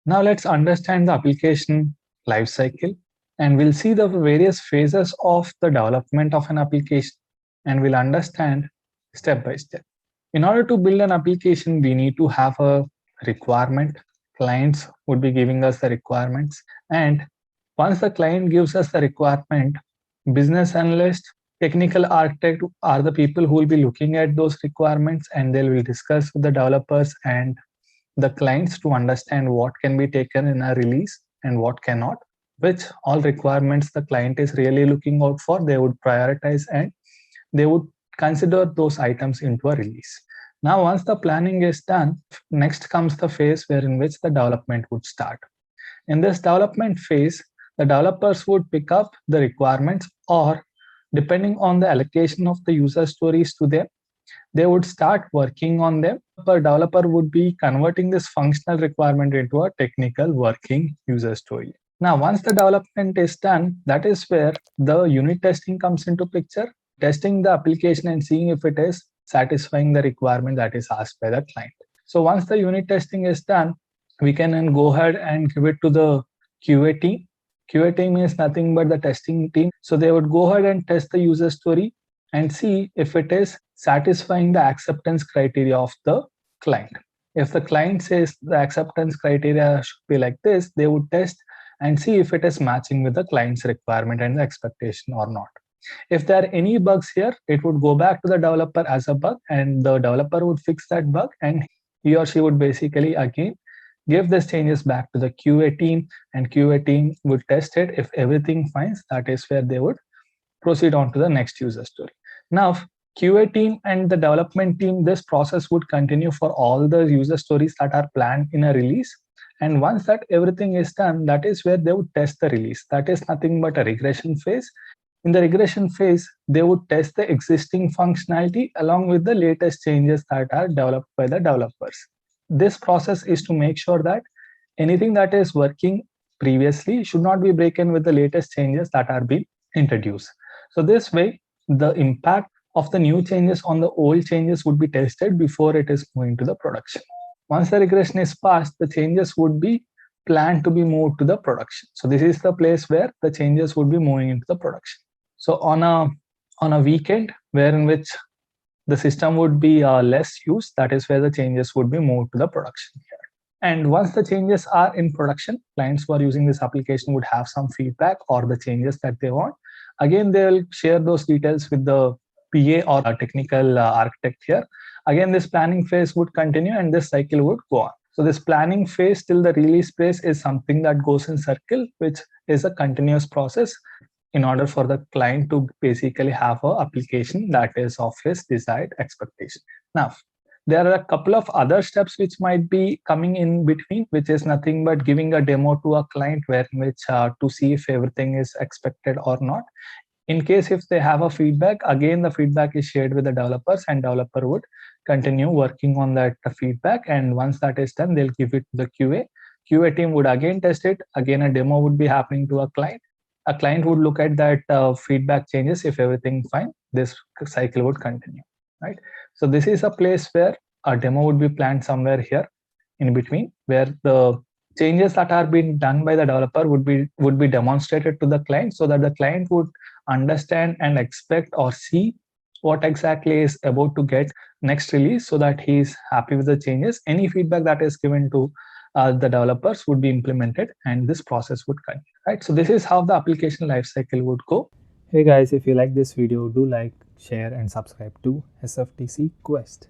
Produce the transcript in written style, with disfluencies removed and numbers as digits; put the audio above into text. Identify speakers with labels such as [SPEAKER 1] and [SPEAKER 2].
[SPEAKER 1] Now let's understand the application lifecycle, and we'll see the various phases of the development of an application, and we'll understand step by step. In order to build an application, we need to have a requirement. Clients would be giving us the requirements, and once the client gives us the requirement, business analyst, technical architect are the people who will be looking at those requirements, and they will discuss with the developers and the clients to understand what can be taken in a release and what cannot, which all requirements the client is really looking out for, they would prioritize and they would consider those items into a release. Now, once the planning is done, next comes the phase where in which the development would start. In this development phase, the developers would pick up the requirements, or depending on the allocation of the user stories to them, they would start working on them. A developer would be converting this functional requirement into a technical working user story. Now, once the development is done, that is where the unit testing comes into picture, testing the application and seeing if it is satisfying the requirement that is asked by the client. So once the unit testing is done, we can then go ahead and give it to the QA team. QA team is nothing but the testing team. So they would go ahead and test the user story and see if it is satisfying the acceptance criteria of the client. If the client says the acceptance criteria should be like this, they would test and see if it is matching with the client's requirement and the expectation or not. If there are any bugs here, it would go back to the developer as a bug, and the developer would fix that bug, and he or she would basically again give these changes back to the QA team, and QA team would test it. If everything fine, that is where they would proceed on to the next user story. Now, QA team and the development team, this process would continue for all the user stories that are planned in a release. And once that everything is done, that is where they would test the release. That is nothing but a regression phase. In the regression phase, they would test the existing functionality along with the latest changes that are developed by the developers. This process is to make sure that anything that is working previously should not be broken with the latest changes that are being introduced. So this way, the impact of the new changes on the old changes would be tested before it is moving to the production. Once the regression is passed, the changes would be planned to be moved to the production. So this is the place where the changes would be moving into the production. So on a weekend where in which the system would be less used, that is where the changes would be moved to the production here. And once the changes are in production, clients who are using this application would have some feedback or the changes that they want. Again, they will share those details with the PA or a technical architect here. Again, this planning phase would continue and this cycle would go on. So this planning phase till the release phase is something that goes in circle, which is a continuous process in order for the client to basically have an application that is of his desired expectation. Now, there are a couple of other steps which might be coming in between, which is nothing but giving a demo to a client where which to see if everything is expected or not. In case if they have a feedback, again the feedback is shared with the developers and developer would continue working on that feedback, and once that is done, they'll give it to the QA team would again test it. Again, a demo would be happening to a client. A client would look at that feedback changes. If everything fine, this cycle would continue, right? So this is a place where a demo would be planned somewhere here in between, where the changes that are being done by the developer would be demonstrated to the client, so that the client would understand and expect or see what exactly is about to get next release, so that he is happy with the changes. Any feedback that is given to the developers would be implemented, and this process would continue, right? So this is how the application lifecycle would go.
[SPEAKER 2] Hey guys, if you like this video, do like, share and subscribe to SFTC Quest.